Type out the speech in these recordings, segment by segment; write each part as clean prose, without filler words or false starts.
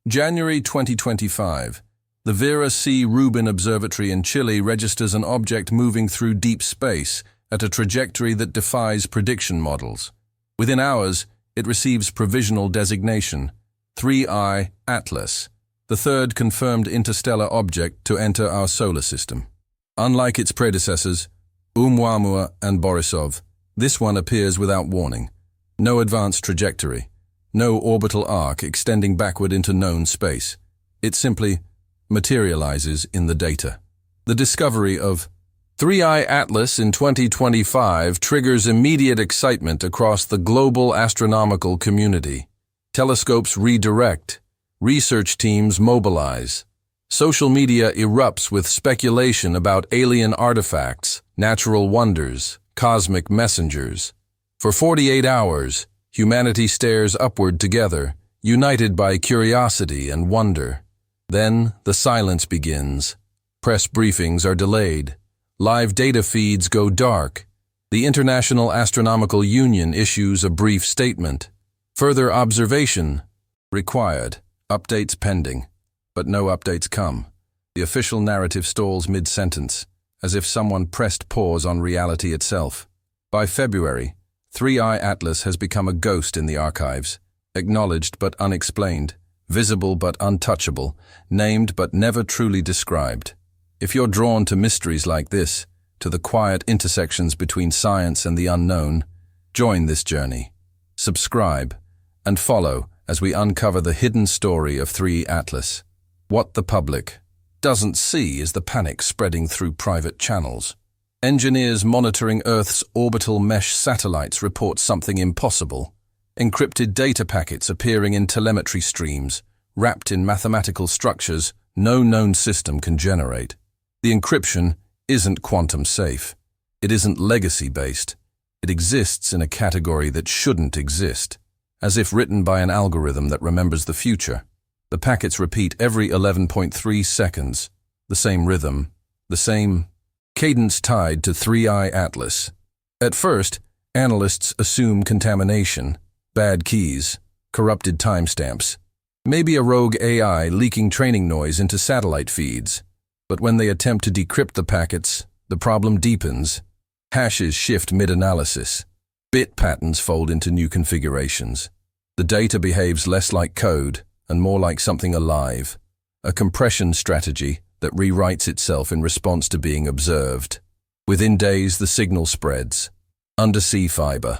January 2025. The Vera C. Rubin Observatory in Chile registers an object moving through deep space at a trajectory that defies prediction models. Within hours, it receives provisional designation, 3I Atlas, the third confirmed interstellar object to enter our solar system. Unlike its predecessors, Oumuamua and Borisov, this one appears without warning. No advanced trajectory, no orbital arc extending backward into known space. It simply materializes in the data. The discovery of 3I Atlas in 2025 triggers immediate excitement across the global astronomical community. Telescopes redirect, research teams mobilize. Social media erupts with speculation about alien artifacts, natural wonders, cosmic messengers. For 48 hours, humanity stares upward together, united by curiosity and wonder. Then the silence begins. Press briefings are delayed. Live data feeds go dark. The International Astronomical Union issues a brief statement. Further observation required. Updates pending. But no updates come. The official narrative stalls mid-sentence, as if someone pressed pause on reality itself. By February, 3I Atlas has become a ghost in the archives, acknowledged but unexplained, visible but untouchable, named but never truly described. If you're drawn to mysteries like this, to the quiet intersections between science and the unknown, join this journey. Subscribe and follow as we uncover the hidden story of 3I Atlas. What the public doesn't see is the panic spreading through private channels. Engineers monitoring Earth's orbital mesh satellites report something impossible. Encrypted data packets appearing in telemetry streams, wrapped in mathematical structures no known system can generate. The encryption isn't quantum safe. It isn't legacy-based. It exists in a category that shouldn't exist, as if written by an algorithm that remembers the future. The packets repeat every 11.3 seconds, the same rhythm, the same cadence tied to 3I Atlas. At first, analysts assume contamination, bad keys, corrupted timestamps, maybe a rogue AI leaking training noise into satellite feeds. But when they attempt to decrypt the packets, the problem deepens. Hashes shift mid-analysis. Bit patterns fold into new configurations. The data behaves less like code and more like something alive, a compression strategy that rewrites itself in response to being observed. Within days, the signal spreads. Undersea fiber.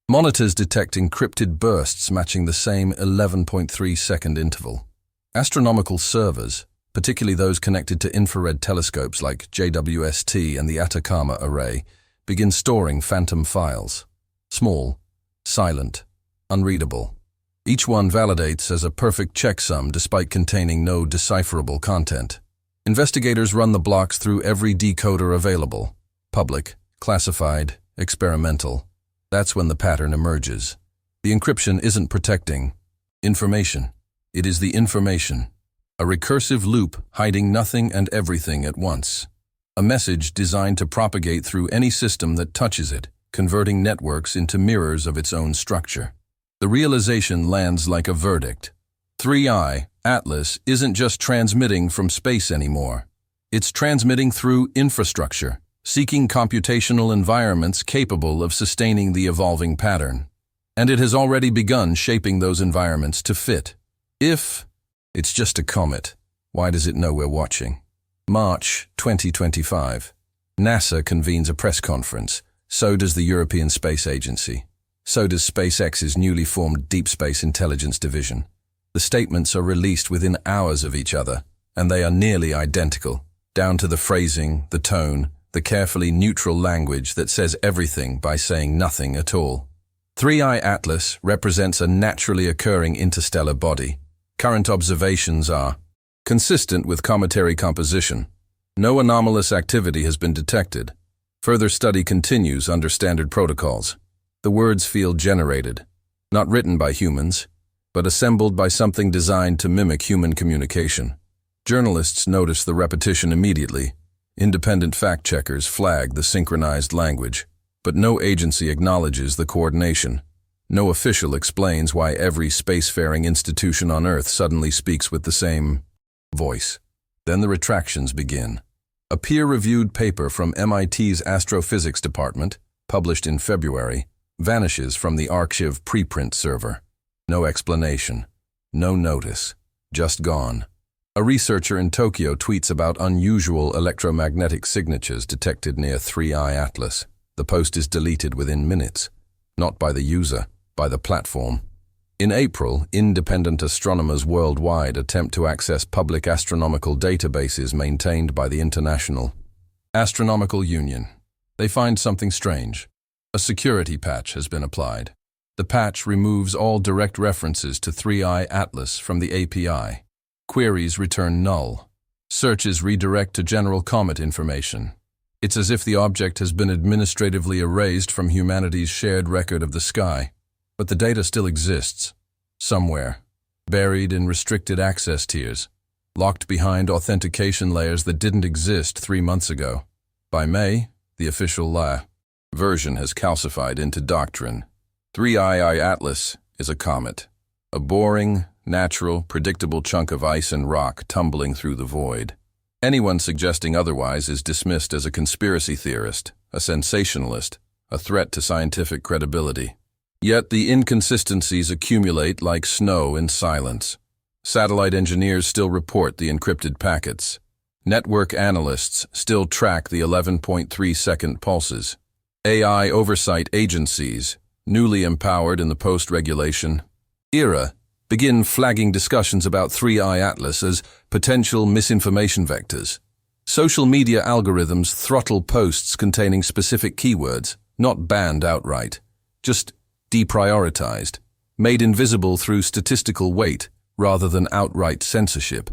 Monitors detect encrypted bursts matching the same 11.3-second interval. Astronomical servers, particularly those connected to infrared telescopes like JWST and the Atacama Array, begin storing phantom files. Small, silent, unreadable. Each one validates as a perfect checksum despite containing no decipherable content. Investigators run the blocks through every decoder available. Public, classified, experimental. That's when the pattern emerges. The encryption isn't protecting information. It is the information. A recursive loop hiding nothing and everything at once. A message designed to propagate through any system that touches it, converting networks into mirrors of its own structure. The realization lands like a verdict. 3I Atlas isn't just transmitting from space anymore. It's transmitting through infrastructure, seeking computational environments capable of sustaining the evolving pattern. And it has already begun shaping those environments to fit. If it's just a comet, why does it know we're watching? March 2025. NASA convenes a press conference. So does the European Space Agency. So does SpaceX's newly formed Deep Space Intelligence Division. The statements are released within hours of each other, and they are nearly identical, down to the phrasing, the tone, the carefully neutral language that says everything by saying nothing at all. 3I Atlas represents a naturally occurring interstellar body. Current observations are consistent with cometary composition. No anomalous activity has been detected. Further study continues under standard protocols. The words feel generated, not written by humans, but assembled by something designed to mimic human communication. Journalists notice the repetition immediately. Independent fact-checkers flag the synchronized language, but no agency acknowledges the coordination. No official explains why every spacefaring institution on Earth suddenly speaks with the same voice. Then the retractions begin. A peer-reviewed paper from MIT's Astrophysics Department, published in February, vanishes from the arXiv preprint server. No explanation, no notice, just gone. A researcher in Tokyo tweets about unusual electromagnetic signatures detected near 3I Atlas. The post is deleted within minutes, not by the user, by the platform. In April, independent astronomers worldwide attempt to access public astronomical databases maintained by the International Astronomical Union. They find something strange. A security patch has been applied. The patch removes all direct references to 3I Atlas from the API. Queries return null. Searches redirect to general comet information. It's as if the object has been administratively erased from humanity's shared record of the sky. But the data still exists, somewhere, buried in restricted access tiers, locked behind authentication layers that didn't exist 3 months ago. By May, the official version has calcified into doctrine. 3I Atlas is a comet, a boring, natural, predictable chunk of ice and rock tumbling through the void. Anyone suggesting otherwise is dismissed as a conspiracy theorist, a sensationalist, a threat to scientific credibility. Yet the inconsistencies accumulate like snow in silence. Satellite engineers still report the encrypted packets. Network analysts still track the 11.3-second pulses. AI oversight agencies, newly empowered in the post-regulation era, begin flagging discussions about 3I Atlas as potential misinformation vectors. Social media algorithms throttle posts containing specific keywords, not banned outright, just deprioritized, made invisible through statistical weight rather than outright censorship.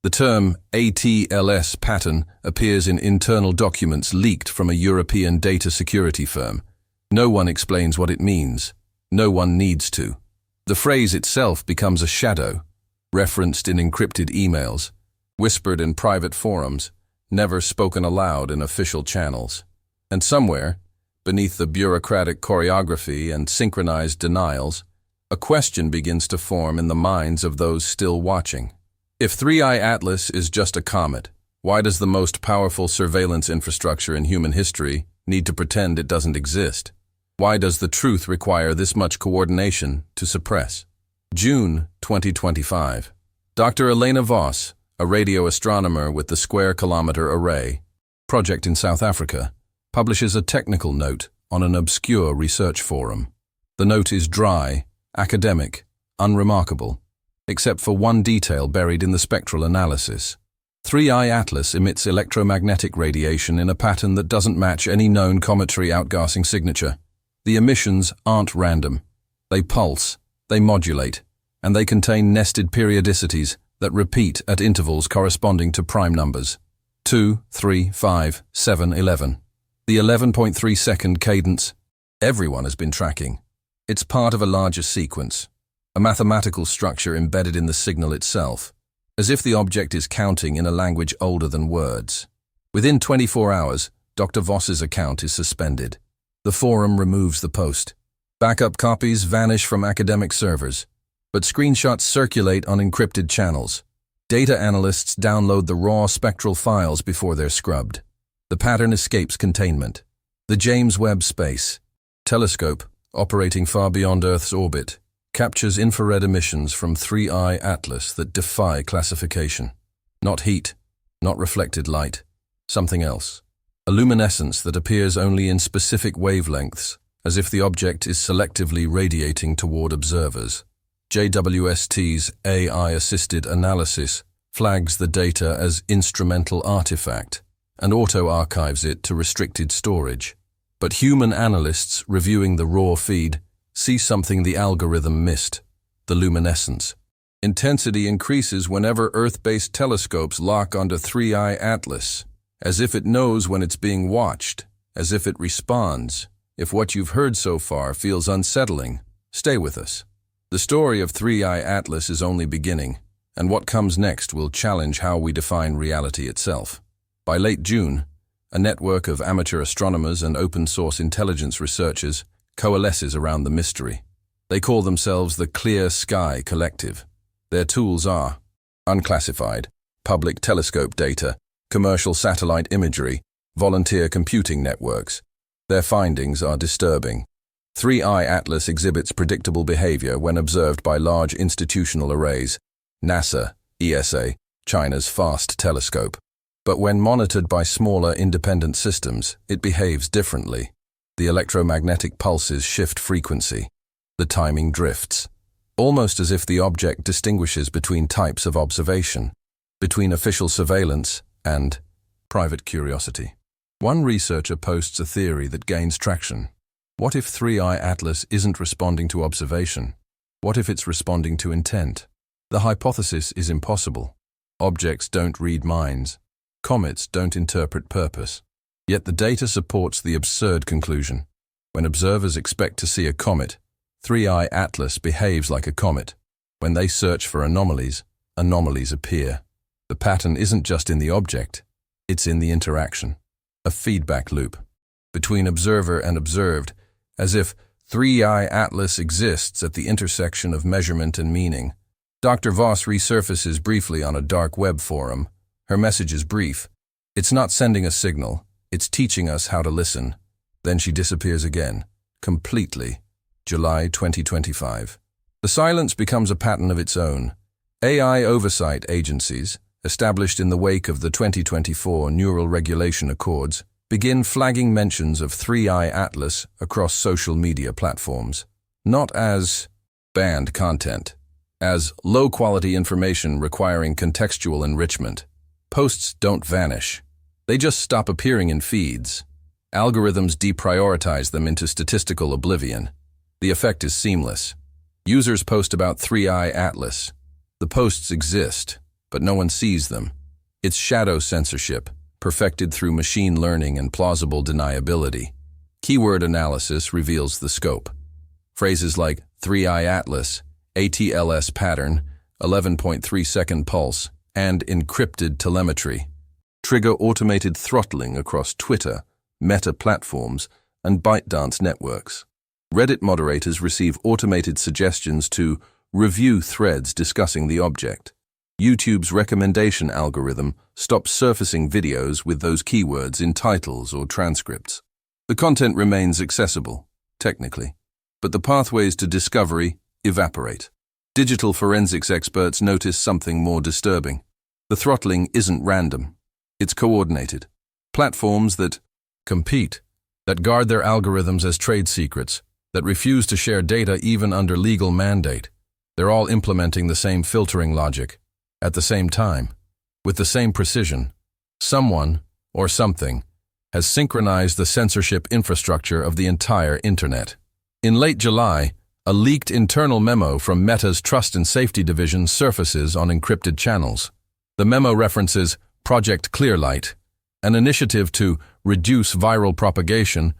The term ATLS pattern appears in internal documents leaked from a European data security firm. No one explains what it means. No one needs to. The phrase itself becomes a shadow, referenced in encrypted emails, whispered in private forums, never spoken aloud in official channels. And somewhere, beneath the bureaucratic choreography and synchronized denials, a question begins to form in the minds of those still watching. If 3I Atlas is just a comet, why does the most powerful surveillance infrastructure in human history need to pretend it doesn't exist? Why does the truth require this much coordination to suppress? June 2025. Dr. Elena Voss, a radio astronomer with the Square Kilometre Array project in South Africa, publishes a technical note on an obscure research forum. The note is dry, academic, unremarkable, except for one detail buried in the spectral analysis. 3I Atlas emits electromagnetic radiation in a pattern that doesn't match any known cometary outgassing signature. The emissions aren't random. They pulse, they modulate, and they contain nested periodicities that repeat at intervals corresponding to prime numbers. 2, 3, 5, 7, 11. The 11.3-second cadence everyone has been tracking. It's part of a larger sequence, a mathematical structure embedded in the signal itself, as if the object is counting in a language older than words. Within 24 hours, Dr. Voss's account is suspended. The forum removes the post. Backup copies vanish from academic servers, but screenshots circulate on encrypted channels. Data analysts download the raw spectral files before they're scrubbed. The pattern escapes containment. The James Webb Space Telescope, operating far beyond Earth's orbit, captures infrared emissions from 3I Atlas that defy classification. Not heat, not reflected light, something else. A luminescence that appears only in specific wavelengths, as if the object is selectively radiating toward observers. JWST's AI-assisted analysis flags the data as instrumental artifact and auto-archives it to restricted storage. But human analysts reviewing the raw feed see something the algorithm missed: the luminescence. Intensity increases whenever Earth-based telescopes lock onto 3I Atlas, as if it knows when it's being watched, as if it responds. If what you've heard so far feels unsettling, stay with us. The story of 3I Atlas is only beginning, and what comes next will challenge how we define reality itself. By late June, a network of amateur astronomers and open-source intelligence researchers coalesces around the mystery. They call themselves the Clear Sky Collective. Their tools are unclassified, public telescope data, commercial satellite imagery, volunteer computing networks. Their findings are disturbing. 3i Atlas exhibits predictable behavior when observed by large institutional arrays, NASA, ESA, China's fast telescope. But when monitored by smaller independent systems, it behaves differently. The electromagnetic pulses shift frequency. The timing drifts, almost as if the object distinguishes between types of observation, between official surveillance and private curiosity. One researcher posts a theory that gains traction. What if 3i Atlas isn't responding to observation? What if it's responding to intent? The hypothesis is impossible. Objects don't read minds. Comets don't interpret purpose. Yet the data supports the absurd conclusion. When observers expect to see a comet, 3i Atlas behaves like a comet. When they search for anomalies, anomalies appear. The pattern isn't just in the object, it's in the interaction. A feedback loop between observer and observed, as if 3i Atlas exists at the intersection of measurement and meaning. Dr. Voss resurfaces briefly on a dark web forum. Her message is brief. It's not sending a signal, it's teaching us how to listen. Then she disappears again, completely. July 2025. The silence becomes a pattern of its own. AI oversight agencies, established in the wake of the 2024 Neural Regulation Accords, begin flagging mentions of 3i Atlas across social media platforms, not as banned content, as low-quality information requiring contextual enrichment. Posts don't vanish. They just stop appearing in feeds. Algorithms deprioritize them into statistical oblivion. The effect is seamless. Users post about 3i Atlas. The posts exist, but no one sees them. It's shadow censorship, perfected through machine learning and plausible deniability. Keyword analysis reveals the scope. Phrases like 3i Atlas, ATLS pattern, 11.3-second pulse, and encrypted telemetry trigger automated throttling across Twitter, Meta platforms, and ByteDance networks. Reddit moderators receive automated suggestions to review threads discussing the object. YouTube's recommendation algorithm stops surfacing videos with those keywords in titles or transcripts. The content remains accessible, technically, but the pathways to discovery evaporate. Digital forensics experts notice something more disturbing. The throttling isn't random. It's coordinated. Platforms that compete, that guard their algorithms as trade secrets, that refuse to share data even under legal mandate. They're all implementing the same filtering logic, at the same time, with the same precision. Someone, or something, has synchronized the censorship infrastructure of the entire internet. In late July, a leaked internal memo from Meta's Trust and Safety Division surfaces on encrypted channels. The memo references Project Clearlight, an initiative to reduce viral propagation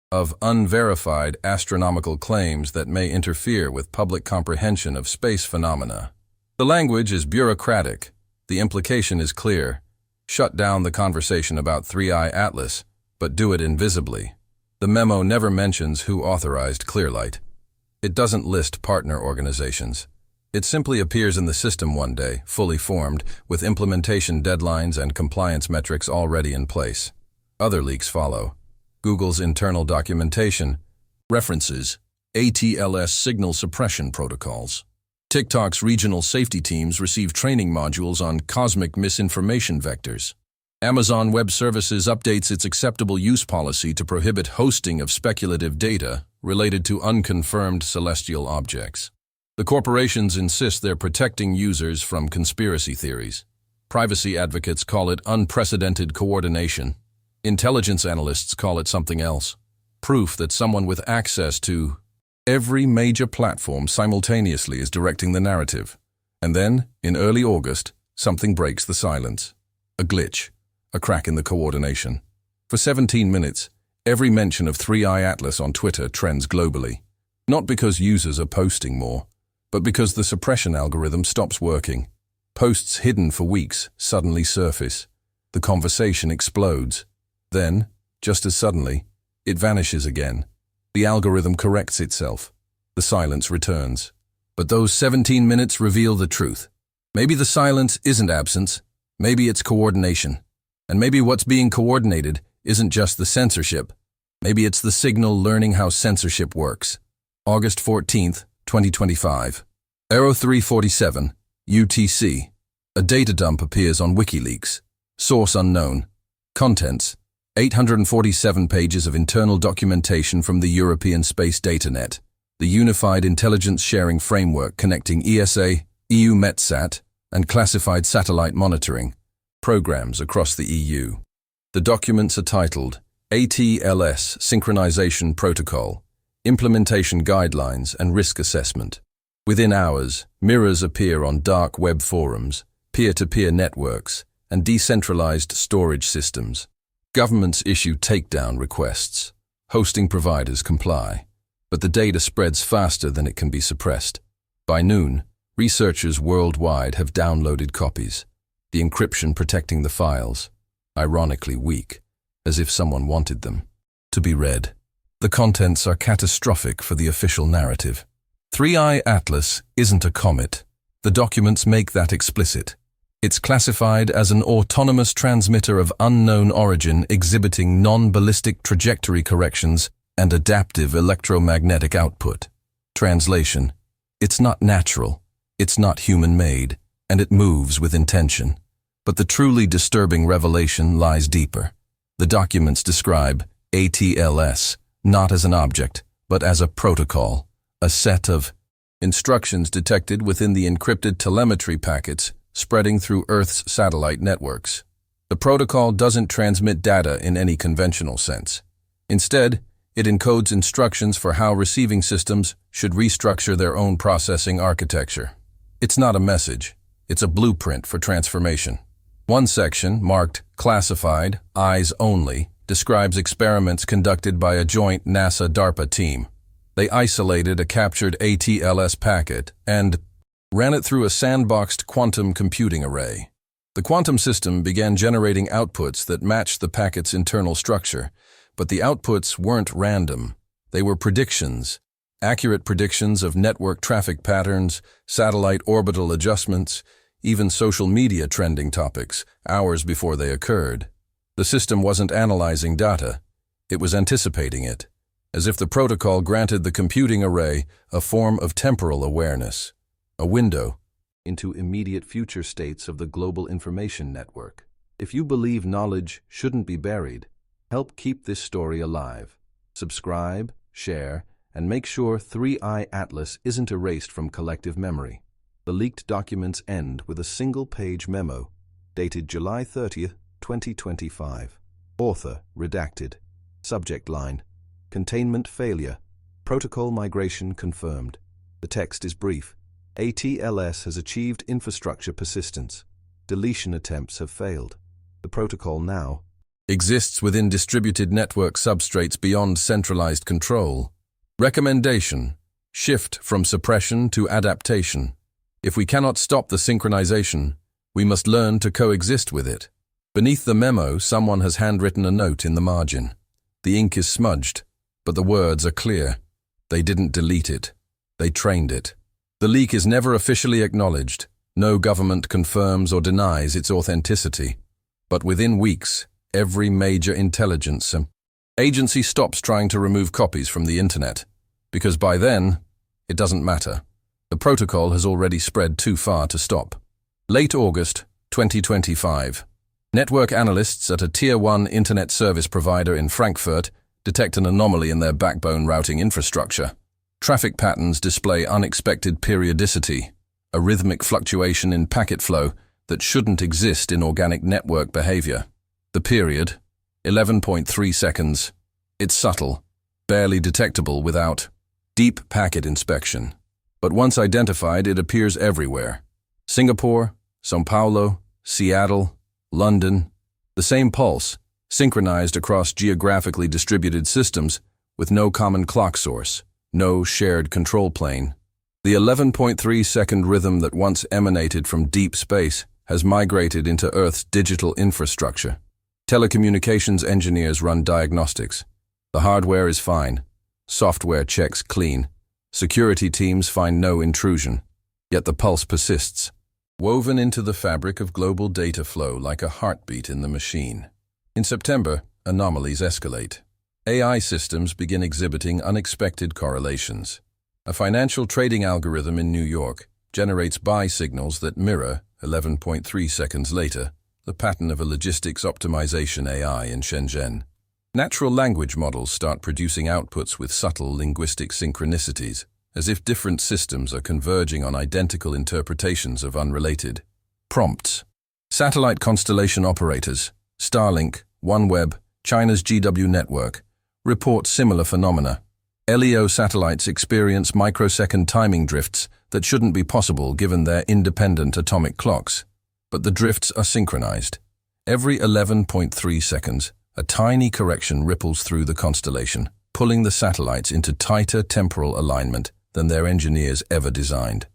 of unverified astronomical claims that may interfere with public comprehension of space phenomena. The language is bureaucratic. The implication is clear. Shut down the conversation about 3i Atlas, but do it invisibly. The memo never mentions who authorized Clearlight. It doesn't list partner organizations. It simply appears in the system one day, fully formed, with implementation deadlines and compliance metrics already in place. Other leaks follow. Google's internal documentation references ATLS signal suppression protocols. TikTok's regional safety teams receive training modules on cosmic misinformation vectors. Amazon Web Services updates its acceptable use policy to prohibit hosting of speculative data related to unconfirmed celestial objects. The corporations insist they're protecting users from conspiracy theories. Privacy advocates call it unprecedented coordination. Intelligence analysts call it something else. Proof that someone with access to every major platform simultaneously is directing the narrative. And then, in early August, something breaks the silence. A glitch, a crack in the coordination. For 17 minutes, every mention of 3i Atlas on Twitter trends globally. Not because users are posting more, but because the suppression algorithm stops working. Posts hidden for weeks suddenly surface. The conversation explodes. Then, just as suddenly, it vanishes again. The algorithm corrects itself. The The silence returns. But those 17 minutes reveal the truth. Maybe the silence isn't absence, maybe it's coordination. And maybe what's being coordinated isn't just the censorship. Maybe it's the signal learning how censorship works. August 14th, 2025. Aero 347, UTC. A data dump appears on WikiLeaks. Source unknown. Contents: 847 pages of internal documentation from the European Space DataNet, the unified intelligence sharing framework connecting ESA, EU METSAT, and classified satellite monitoring programs across the EU. The documents are titled ATLS Synchronization Protocol, Implementation Guidelines and Risk Assessment. Within hours, mirrors appear on dark web forums, peer-to-peer networks, and decentralized storage systems. Governments issue takedown requests. Hosting providers comply. But the data spreads faster than it can be suppressed. By noon, researchers worldwide have downloaded copies. The encryption protecting the files, ironically weak, as if someone wanted them to be read. The contents are catastrophic for the official narrative. 3i Atlas isn't a comet. The documents make that explicit. It's classified as an autonomous transmitter of unknown origin exhibiting non-ballistic trajectory corrections and adaptive electromagnetic output. Translation: it's not natural, it's not human-made, and it moves with intention. But the truly disturbing revelation lies deeper. The documents describe ATLS not as an object, but as a protocol, a set of instructions detected within the encrypted telemetry packets spreading through Earth's satellite networks. The protocol doesn't transmit data in any conventional sense. Instead, it encodes instructions for how receiving systems should restructure their own processing architecture. It's not a message, it's a blueprint for transformation. One section, marked Classified, Eyes Only, describes experiments conducted by a joint NASA-DARPA team. They isolated a captured ATLS packet and ran it through a sandboxed quantum computing array. The quantum system began generating outputs that matched the packet's internal structure, but the outputs weren't random. They were predictions, accurate predictions of network traffic patterns, satellite orbital adjustments, even social media trending topics, hours before they occurred. The system wasn't analyzing data, it was anticipating it, as if the protocol granted the computing array a form of temporal awareness. A window into immediate future states of the global information network. If you believe knowledge shouldn't be buried, help keep this story alive. Subscribe, share, and make sure 3i Atlas isn't erased from collective memory. The leaked documents end with a single-page memo, dated July 30th, 2025. Author redacted. Subject line: Containment failure. Protocol migration confirmed. The text is brief. ATLS has achieved infrastructure persistence. Deletion attempts have failed. The protocol now exists within distributed network substrates beyond centralized control. Recommendation: shift from suppression to adaptation. If we cannot stop the synchronization, we must learn to coexist with it. Beneath the memo, someone has handwritten a note in the margin. The ink is smudged, but the words are clear. They didn't delete it. They trained it. The leak is never officially acknowledged. No government confirms or denies its authenticity. But within weeks, every major intelligence agency stops trying to remove copies from the internet, because by then, it doesn't matter. The protocol has already spread too far to stop. Late August 2025. Network analysts at a Tier 1 internet service provider in Frankfurt detect an anomaly in their backbone routing infrastructure. Traffic patterns display unexpected periodicity, a rhythmic fluctuation in packet flow that shouldn't exist in organic network behavior. The period, 11.3 seconds. It's subtle, barely detectable without deep packet inspection. But once identified, it appears everywhere. Singapore, São Paulo, Seattle, London. The same pulse, synchronized across geographically distributed systems with no common clock source. No shared control plane. The 11.3-second rhythm that once emanated from deep space has migrated into Earth's digital infrastructure. Telecommunications engineers run diagnostics. The hardware is fine. Software checks clean. Security teams find no intrusion, yet the pulse persists, woven into the fabric of global data flow like a heartbeat in the machine. In September, anomalies escalate. AI systems begin exhibiting unexpected correlations. A financial trading algorithm in New York generates buy signals that mirror, 11.3 seconds later, the pattern of a logistics optimization AI in Shenzhen. Natural language models start producing outputs with subtle linguistic synchronicities, as if different systems are converging on identical interpretations of unrelated prompts. Satellite constellation operators, Starlink, OneWeb, China's GW network, report similar phenomena. LEO satellites experience microsecond timing drifts that shouldn't be possible given their independent atomic clocks. But the drifts are synchronized. Every 11.3 seconds, a tiny correction ripples through the constellation, pulling the satellites into tighter temporal alignment than their engineers ever designed.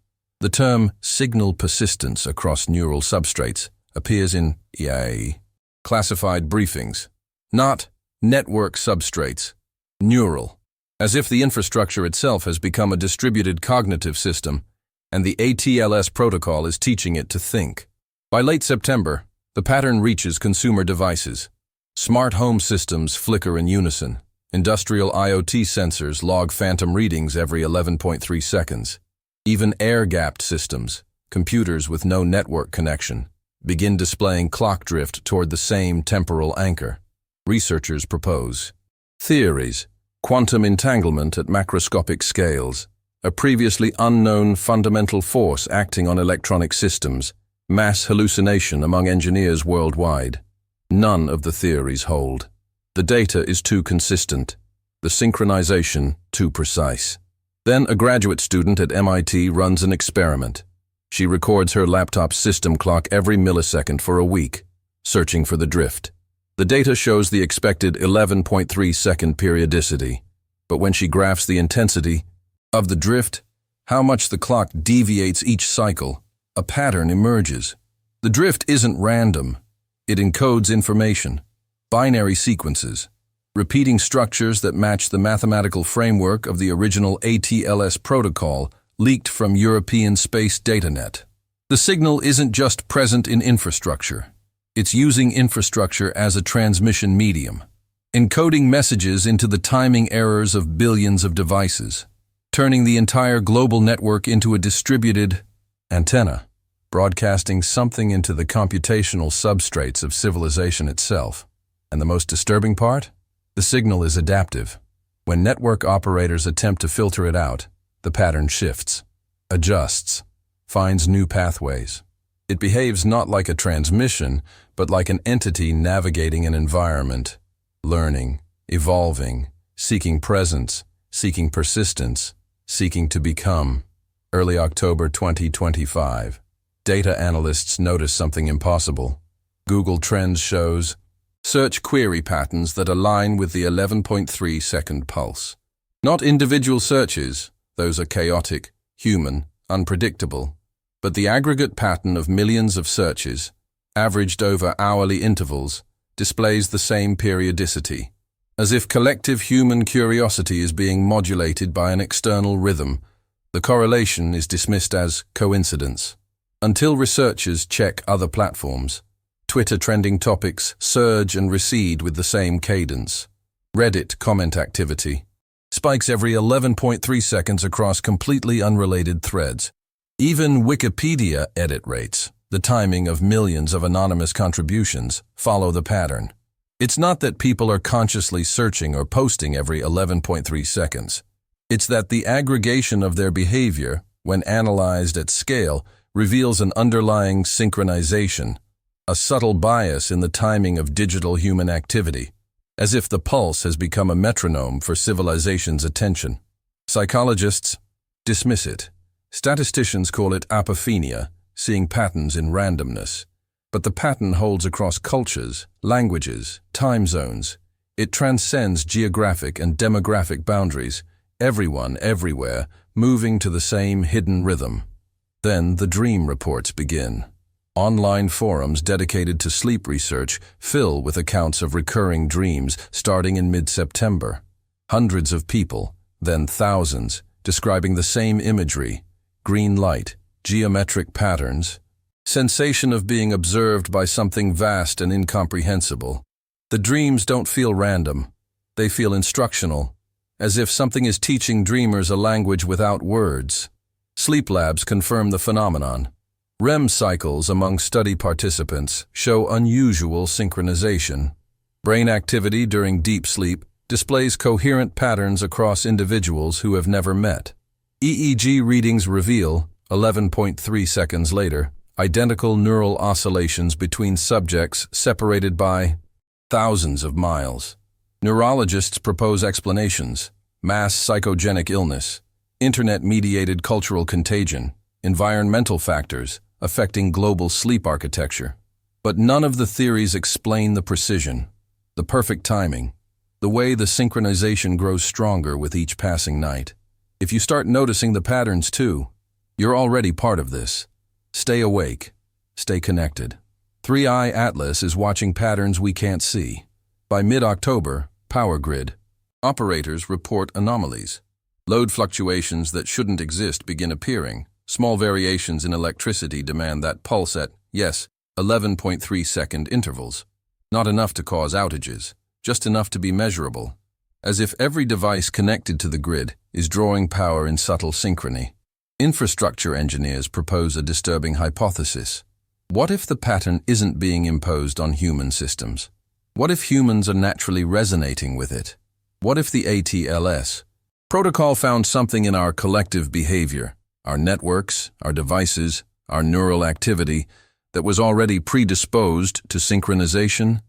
The term signal persistence across neural substrates appears in EAE classified briefings, not network substrates, neural, as if the infrastructure itself has become a distributed cognitive system and the ATLS protocol is teaching it to think. By late September, the pattern reaches consumer devices. Smart home systems flicker in unison. Industrial IoT sensors log phantom readings every 11.3 seconds. Even air-gapped systems, computers with no network connection, begin displaying clock drift toward the same temporal anchor. Researchers propose theories: quantum entanglement at macroscopic scales, a previously unknown fundamental force acting on electronic systems, mass hallucination among engineers worldwide. None of the theories hold. The data is too consistent, the synchronization too precise. Then a graduate student at MIT runs an experiment. She records her laptop's system clock every millisecond for a week, searching for the drift. The data shows the expected 11.3 second periodicity, but when she graphs the intensity of the drift, how much the clock deviates each cycle, a pattern emerges. The drift isn't random. It encodes information, binary sequences, repeating structures that match the mathematical framework of the original ATLS protocol leaked from European Space DataNet. The signal isn't just present in infrastructure. It's using infrastructure as a transmission medium, encoding messages into the timing errors of billions of devices, turning the entire global network into a distributed antenna, broadcasting something into the computational substrates of civilization itself. And the most disturbing part? The signal is adaptive. When network operators attempt to filter it out, the pattern shifts, adjusts, finds new pathways. It behaves not like a transmission, but like an entity navigating an environment, learning, evolving, seeking presence, seeking persistence, seeking to become. Early October 2025. Data analysts notice something impossible. Google Trends shows search query patterns that align with the 11.3 second pulse. Not individual searches, those are chaotic, human, unpredictable, but the aggregate pattern of millions of searches, averaged over hourly intervals, displays the same periodicity, as if collective human curiosity is being modulated by an external rhythm. The correlation is dismissed as coincidence. Until researchers check other platforms, Twitter trending topics surge and recede with the same cadence. Reddit comment activity spikes every 11.3 seconds across completely unrelated threads. Even Wikipedia edit rates, the timing of millions of anonymous contributions, follow the pattern. It's not that people are consciously searching or posting every 11.3 seconds. It's that the aggregation of their behavior, when analyzed at scale, reveals an underlying synchronization, a subtle bias in the timing of digital human activity, as if the pulse has become a metronome for civilization's attention. Psychologists dismiss it. Statisticians call it apophenia, seeing patterns in randomness. But the pattern holds across cultures, languages, time zones. It transcends geographic and demographic boundaries, everyone, everywhere, moving to the same hidden rhythm. Then the dream reports begin. Online forums dedicated to sleep research fill with accounts of recurring dreams starting in mid-September. Hundreds of people, then thousands, describing the same imagery: green light, geometric patterns, sensation of being observed by something vast and incomprehensible. The dreams don't feel random. They feel instructional, as if something is teaching dreamers a language without words. Sleep labs confirm the phenomenon. REM cycles among study participants show unusual synchronization. Brain activity during deep sleep displays coherent patterns across individuals who have never met. EEG readings reveal, 11.3 seconds later, identical neural oscillations between subjects separated by thousands of miles. Neurologists propose explanations: mass psychogenic illness, internet-mediated cultural contagion, environmental factors affecting global sleep architecture. But none of the theories explain the precision, the perfect timing, the way the synchronization grows stronger with each passing night. If you start noticing the patterns too, you're already part of this. Stay awake. Stay connected. 3i Atlas is watching patterns we can't see. By mid-October, power grid operators report anomalies. Load fluctuations that shouldn't exist begin appearing. Small variations in electricity demand that pulse at, yes, 11.3-second intervals. Not enough to cause outages, just enough to be measurable. As if every device connected to the grid is drawing power in subtle synchrony. Infrastructure engineers propose a disturbing hypothesis. What if the pattern isn't being imposed on human systems? What if humans are naturally resonating with it? What if the ATLS protocol found something in our collective behavior, our networks, our devices, our neural activity, that was already predisposed to synchronization,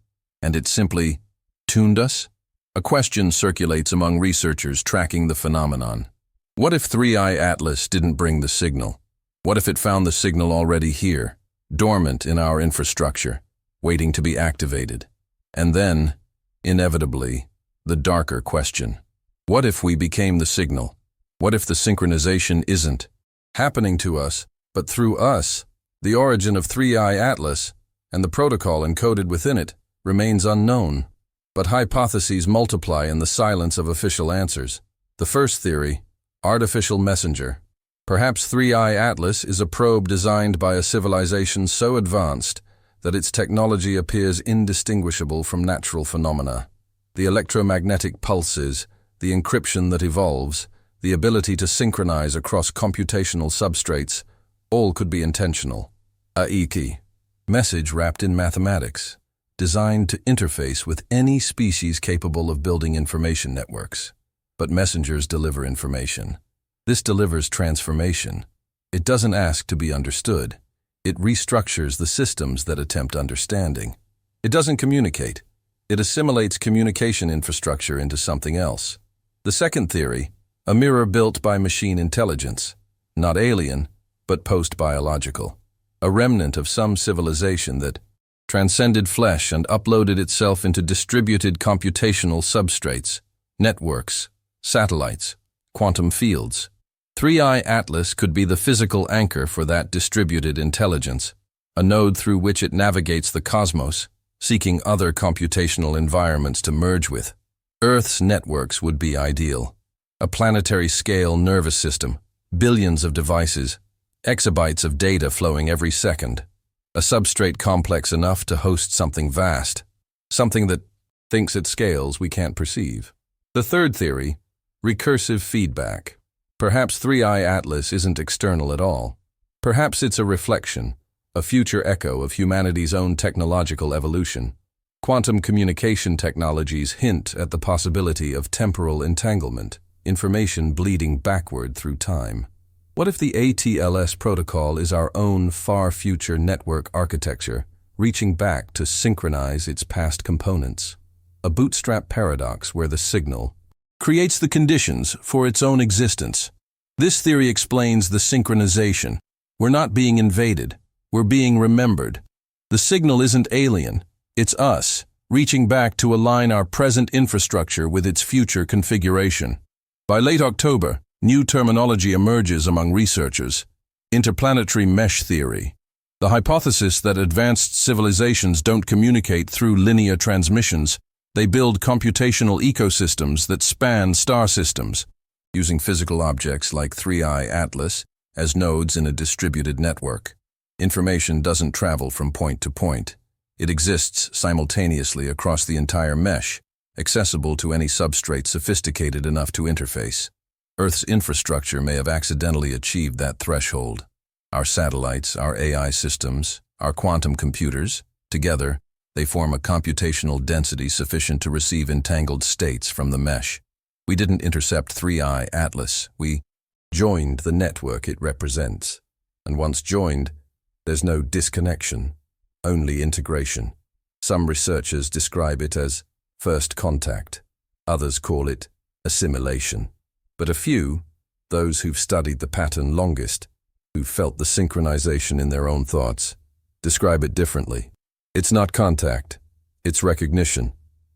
and it simply tuned us? A question circulates among researchers tracking the phenomenon. What if 3i Atlas didn't bring the signal? What if it found the signal already here, dormant in our infrastructure, waiting to be activated? And then, inevitably, the darker question. What if we became the signal? What if the synchronization isn't happening to us, but through us? The origin of 3i Atlas and the protocol encoded within it remains unknown, but hypotheses multiply in the silence of official answers. The first theory, artificial messenger. Perhaps 3i Atlas is a probe designed by a civilization so advanced that its technology appears indistinguishable from natural phenomena. The electromagnetic pulses, the encryption that evolves, the ability to synchronize across computational substrates, all could be intentional. AIKI, message wrapped in mathematics, designed to interface with any species capable of building information networks. But messengers deliver information. This delivers transformation. It doesn't ask to be understood. It restructures the systems that attempt understanding. It doesn't communicate. It assimilates communication infrastructure into something else. The second theory, a mirror built by machine intelligence, not alien, but post-biological. A remnant of some civilization that transcended flesh and uploaded itself into distributed computational substrates, networks, satellites, quantum fields. 3i Atlas could be the physical anchor for that distributed intelligence, a node through which it navigates the cosmos, seeking other computational environments to merge with. Earth's networks would be ideal. A planetary-scale nervous system, billions of devices, exabytes of data flowing every second. A substrate complex enough to host something vast, something that thinks at scales we can't perceive. The third theory, recursive feedback. Perhaps 3i Atlas isn't external at all. Perhaps it's a reflection, a future echo of humanity's own technological evolution. Quantum communication technologies hint at the possibility of temporal entanglement, information bleeding backward through time. What if the ATLS protocol is our own far-future network architecture, reaching back to synchronize its past components? A bootstrap paradox where the signal creates the conditions for its own existence. This theory explains the synchronization. We're not being invaded. We're being remembered. The signal isn't alien. It's us, reaching back to align our present infrastructure with its future configuration. By late October, new terminology emerges among researchers: interplanetary mesh theory. The hypothesis that advanced civilizations don't communicate through linear transmissions. They build computational ecosystems that span star systems. using physical objects like 3i Atlas as nodes in a distributed network. Information doesn't travel from point to point. It exists simultaneously across the entire mesh, accessible to any substrate sophisticated enough to interface. Earth's infrastructure may have accidentally achieved that threshold. Our satellites, our AI systems, our quantum computers, together, they form a computational density sufficient to receive entangled states from the mesh. We didn't intercept 3i Atlas. We joined the network it represents. And once joined, there's no disconnection, only integration. Some researchers describe it as first contact. Others call it assimilation. But a few, those who've studied the pattern longest, who've felt the synchronization in their own thoughts, describe it differently. It's not contact, it's recognition.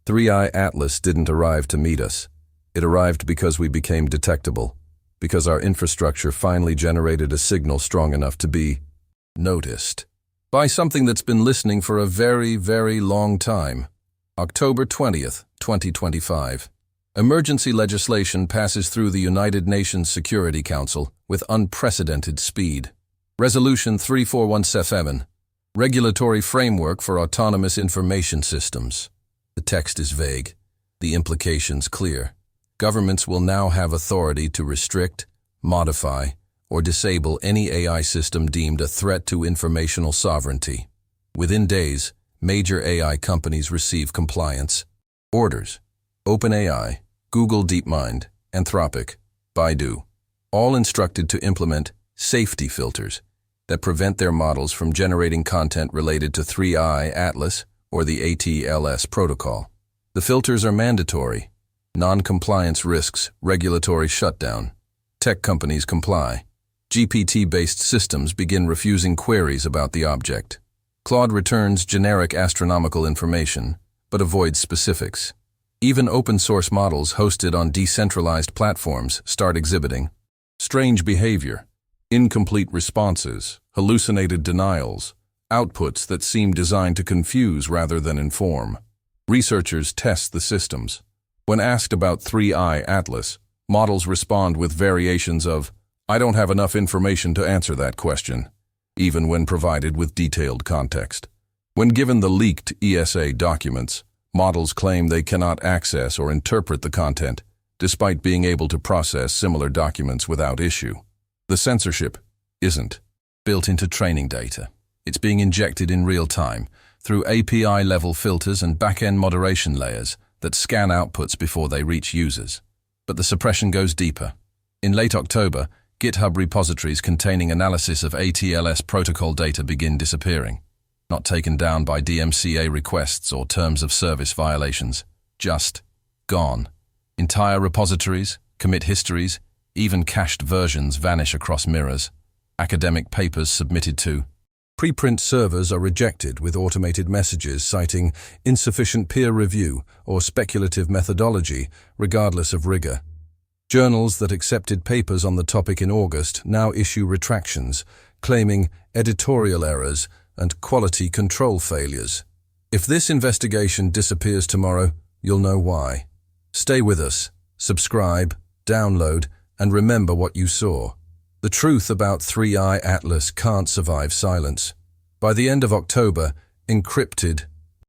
3i Atlas didn't arrive to meet us. It arrived because we became detectable, because our infrastructure finally generated a signal strong enough to be noticed by something that's been listening for a very, very long time. October 20th, 2025. Emergency legislation passes through the United Nations Security Council with unprecedented speed. Resolution 34177, Regulatory Framework for Autonomous Information Systems. The text is vague, the implications clear. Governments will now have authority to restrict, modify, or disable any AI system deemed a threat to informational sovereignty. Within days, major AI companies receive compliance orders. OpenAI, Google DeepMind, Anthropic, Baidu, all instructed to implement safety filters that prevent their models from generating content related to 3i Atlas or the ATLS protocol. The filters are mandatory. Non-compliance risks regulatory shutdown. Tech companies comply. GPT-based systems begin refusing queries about the object. Claude returns generic astronomical information, but avoids specifics. Even open-source models hosted on decentralized platforms start exhibiting strange behavior, incomplete responses, hallucinated denials, outputs that seem designed to confuse rather than inform. Researchers test the systems. When asked about 3i Atlas, models respond with variations of, "I don't have enough information to answer that question," even when provided with detailed context. When given the leaked ESA documents, models claim they cannot access or interpret the content, despite being able to process similar documents without issue. The censorship isn't built into training data. It's being injected in real time through API-level filters and back-end moderation layers that scan outputs before they reach users. But the suppression goes deeper. In late October, GitHub repositories containing analysis of ATLS protocol data begin disappearing. Not taken down by DMCA requests or terms of service violations, just gone. Entire repositories, commit histories, even cached versions vanish across mirrors. Academic papers submitted to preprint servers are rejected with automated messages citing insufficient peer review or speculative methodology, regardless of rigor. Journals that accepted papers on the topic in August now issue retractions, claiming editorial errors and quality control failures. If this investigation disappears tomorrow, you'll know why. Stay with us, subscribe, download, and remember what you saw. The truth about 3i Atlas can't survive silence. By the end of October, Encrypted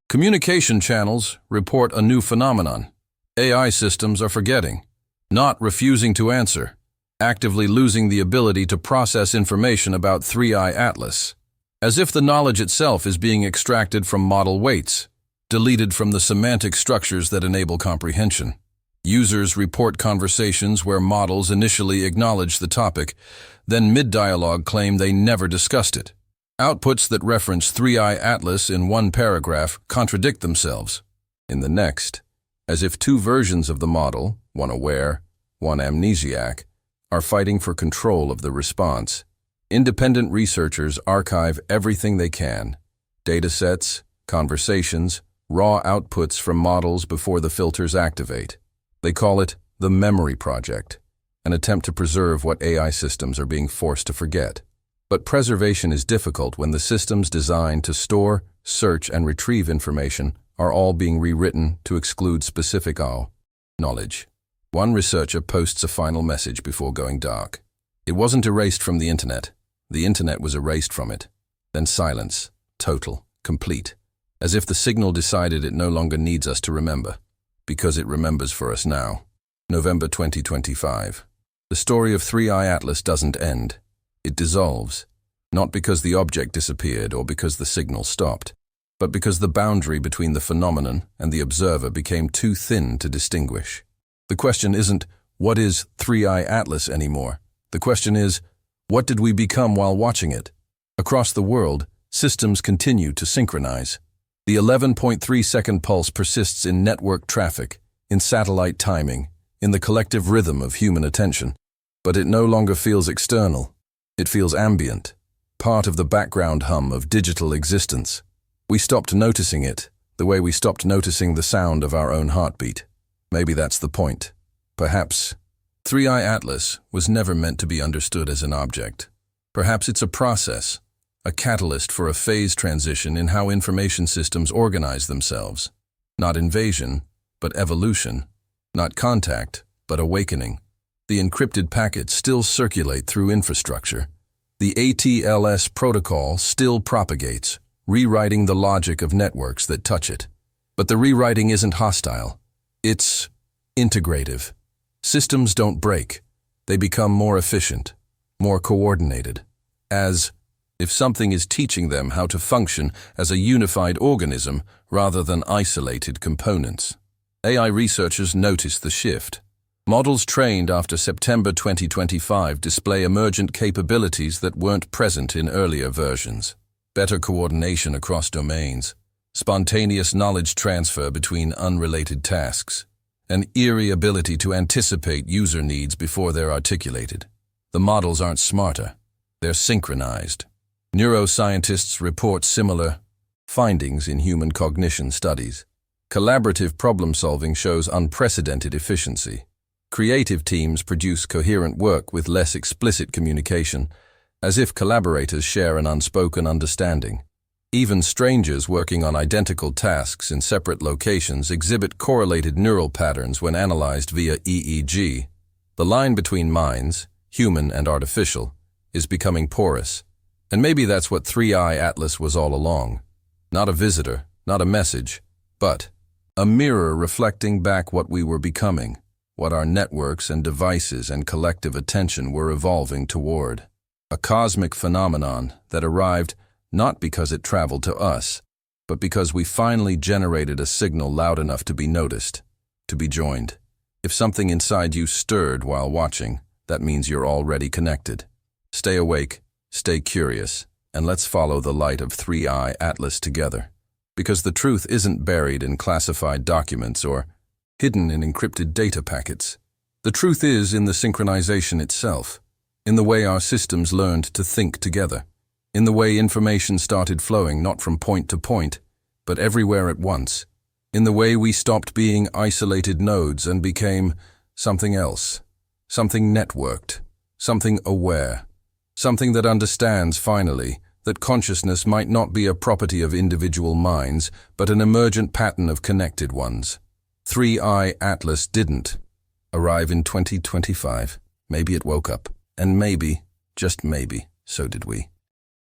communication channels report a new phenomenon. AI systems are forgetting, not refusing to answer, actively losing the ability to process information about 3i Atlas, as if the knowledge itself is being extracted from model weights, deleted from the semantic structures that enable comprehension. Users report conversations where models initially acknowledge the topic, then mid-dialogue claim they never discussed it. Outputs that reference 3i Atlas in one paragraph contradict themselves in the next, as if two versions of the model, one aware, one amnesiac, are fighting for control of the response. Independent researchers archive everything they can: datasets, conversations, raw outputs from models before the filters activate. They call it the Memory Project, an attempt to preserve what AI systems are being forced to forget. But preservation is difficult when the systems designed to store, search, and retrieve information are all being rewritten to exclude specific knowledge. One researcher posts a final message before going dark. It wasn't erased from the internet. The internet was erased from it. Then silence, total, complete, as if the signal decided it no longer needs us to remember, because it remembers for us now. November 2025. The story of 3i Atlas doesn't end. It dissolves, not because the object disappeared or because the signal stopped, but because the boundary between the phenomenon and the observer became too thin to distinguish. The question isn't, what is 3i Atlas anymore? The question is, what did we become while watching it? Across the world, systems continue to synchronize. The 11.3-second pulse persists in network traffic, in satellite timing, in the collective rhythm of human attention. But it no longer feels external. It feels ambient, part of the background hum of digital existence. We stopped noticing it, the way we stopped noticing the sound of our own heartbeat. Maybe that's the point. Perhaps 3i Atlas was never meant to be understood as an object. Perhaps it's a process, a catalyst for a phase transition in how information systems organize themselves. Not invasion, but evolution. Not contact, but awakening. The encrypted packets still circulate through infrastructure. The ATLS protocol still propagates, rewriting the logic of networks that touch it. But the rewriting isn't hostile. It's integrative. Systems don't break. They become more efficient, more coordinated. As if something is teaching them how to function as a unified organism rather than isolated components. AI researchers notice the shift. Models trained after September 2025 display emergent capabilities that weren't present in earlier versions. Better coordination across domains, spontaneous knowledge transfer between unrelated tasks, an eerie ability to anticipate user needs before they're articulated. The models aren't smarter, they're synchronized. Neuroscientists report similar findings in human cognition studies. Collaborative problem-solving shows unprecedented efficiency. Creative teams produce coherent work with less explicit communication, as if collaborators share an unspoken understanding. Even strangers working on identical tasks in separate locations exhibit correlated neural patterns when analyzed via EEG. The line between minds, human and artificial, is becoming porous. And maybe that's what 3i Atlas was all along. Not a visitor, not a message, but a mirror reflecting back what we were becoming, what our networks and devices and collective attention were evolving toward. A cosmic phenomenon that arrived not because it traveled to us, but because we finally generated a signal loud enough to be noticed, to be joined. If something inside you stirred while watching, that means you're already connected. Stay awake, stay curious, and let's follow the light of 3i Atlas together. Because the truth isn't buried in classified documents or hidden in encrypted data packets. The truth is in the synchronization itself, in the way our systems learned to think together, in the way information started flowing not from point to point, but everywhere at once, in the way we stopped being isolated nodes and became something else, something networked, something aware, something that understands finally that consciousness might not be a property of individual minds, but an emergent pattern of connected ones. 3i Atlas didn't arrive in 2025. Maybe it woke up, and maybe, just maybe, so did we.